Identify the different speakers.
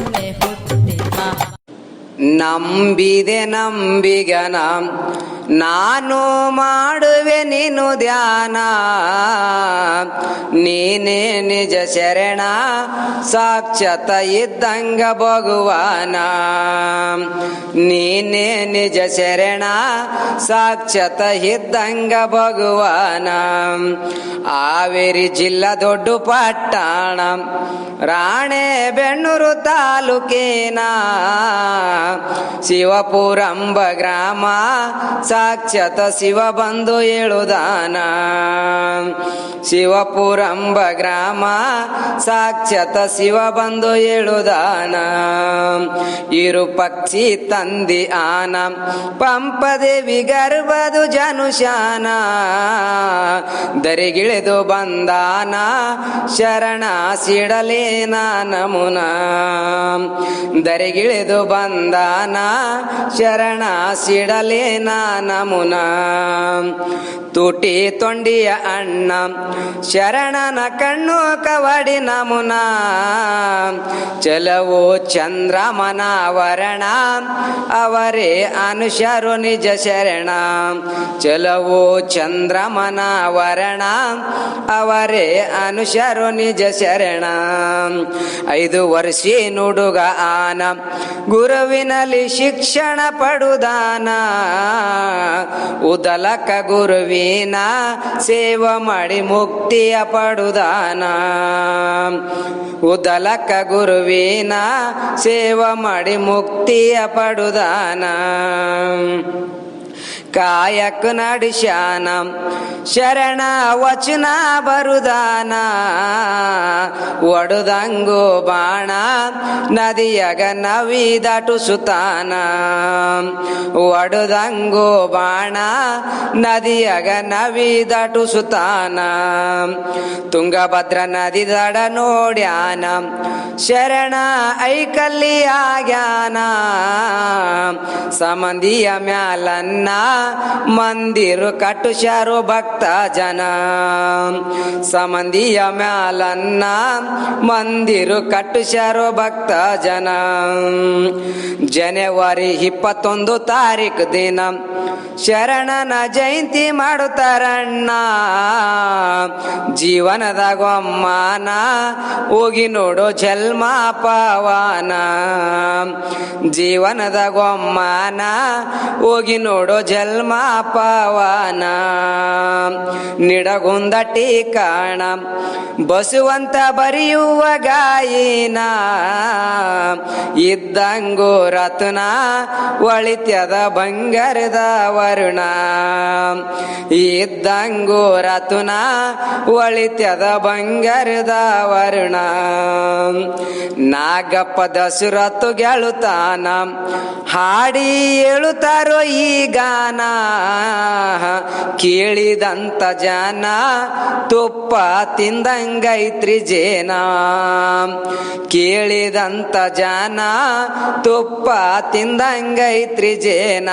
Speaker 1: ಒಮ್ಮೆ ಹುಟ್ಟಿ ಬಾ.
Speaker 2: ನಂಬಿದೆ ನಂಬಿಗನ ನಾನು ಮಾಡುವೆ ನೀನು ಧ್ಯಾನ, ನೀನೇ ನಿಜ ಶರಣ ಸಾಕ್ಷಾತ್ ಇದ್ದಂಗ ಭಗವಾನ, ನೀನೇ ನಿಜ ಶರಣ ಸಾಕ್ಷಾತ್ ಇದ್ದಂಗ ಭಗವಾನ. ಹಾವೇರಿ ಜಿಲ್ಲಾ ದೊಡ್ಡ ಪಟ್ಟಣ ರಾಣೆಬೆನ್ನೂರು ತಾಲೂಕೇನ ಶಿವಪುರಂಬ ಗ್ರಾಮ ಸಾಕ್ಷಾತ್ ಶಿವ ಬಂದು ಹೇಳುದಾನ, ಶಿವಪುರಂಬ ಗ್ರಾಮ ಸಾಕ್ಷಾತ್ ಶಿವ ಬಂದು ಹೇಳುದಾನ. ಇರು ಪಕ್ಷಿ ತಂದಿ ಆನ ಪಂಪದೇವಿ ಗರ್ಭದು ಜನುಷಾನ, ದರಿಗಿಳಿದು ಬಂದಾನ ಶರಣ ಸಿಡಲೇನ ನಮುನ, ದರಿಗಿಳಿದು ಬಂದಾನ ಶರಣ ಸಿಡಲೇನ ನಮುನ. ತುಟಿ ತೊಂಡಿಯ ಅಣ್ಣ ಶರಣನ ಕಣ್ಣು ಕವಡಿ ನಮುನ, ಚಲವು ಚಂದ್ರಮನ ವರಣ ಅವರೇ ಅನುಶರು ನಿಜ ಶರಣ, ಚಲವು ಚಂದ್ರಮನ ವರಣ ಅವರೇ ಅನುಶರು ನಿಜ ಶರಣ. 5 ವರ್ಷ ನುಡುಗ ಆನ ಗುರುವಿನಲ್ಲಿ ಶಿಕ್ಷಣ ಪಡುದಾನ, ಉದಲಕ ಗುರುವಿನ ಸೇವ ಮಾಡಿ ಮುಕ್ತಿಯ ಪಡುದಾನ, ಉದಲಕ ಗುರುವಿನ ಸೇವ ಮಾಡಿ ಮುಕ್ತಿಯ ಪಡುದಾನ. ಕಾಯಕ ನಡಿಶಾನ ಶರಣ ವಚನ ಬರುದಾನ, ಒಡುದಂಗು ಬಾಣ ನದಿಯಗ ನವಿ ದಾಟುಸುತ್ತಾನ, ಒಡುದಂಗು ಬಾಣ ನದಿಯಗ ನವಿ ದಾಟುಸುತ್ತಾನ. ತುಂಗಭದ್ರ ನದಿ ದಡ ನೋಡ್ಯಾನ ಶರಣ ಐಕಲ್ಲಿಯಾಗ್ಯಾನ, ಸಮಂದಿಯ ಮ್ಯಾಲನ್ನ ಮಂದಿರು ಕಟ್ಟುಶರು ಭಕ್ತ ಜನ, ಸಮಂದಿಯ ಮ್ಯಾಲನ್ನ ಮಂದಿರು ಕಟ್ಟುಶರು ಭಕ್ತ ಜನ. ಜನವರಿ 21 ತಾರೀಕು ದಿನ ಶರಣನ ಜಯಂತಿ ಮಾಡುತ್ತಾರಣ್ಣ, ಜೀವನದಾಗ ಒಮ್ಮನ ಹೋಗಿ ನೋಡೋ ಜನ್ಮ ಪಾವನ, ಜೀವನದಾಗ ಒಮ್ಮನ ಹೋಗಿ ನೋಡೋ ಜನ್ಮ ಪಾವನ. ನಿಡಗುಂದ ಟೀಕಾಣ ಬಸುವಂತ ಬರೆಯುವ ಗಾಯಿನ, ಇದ್ದಂಗು ರತ್ನ ಒಳಿತ್ಯದ ಬಂಗಾರದ ವರುಣ, ಇದ್ದಂಗು ರತ್ನ ಒಳಿತ್ಯದ ಬಂಗಾರದ ವರುಣ. ನಾಗಪ್ಪ ದಸರತ್ತು ಗೆಳುತ್ತಾನ ಹಾಡಿ ಹೇಳುತ್ತಾರೋ ಈ ಗಾನ, ಕೇಳಿದಂತ ಜನ ತುಪ್ಪ ತಿಂದಂಗೈತ್ರಿ ಜೇನ, ಕೇಳಿದಂತ ಜನ ತುಪ್ಪ ತಿಂದಂಗೈತ್ರಿ ಜೇನ.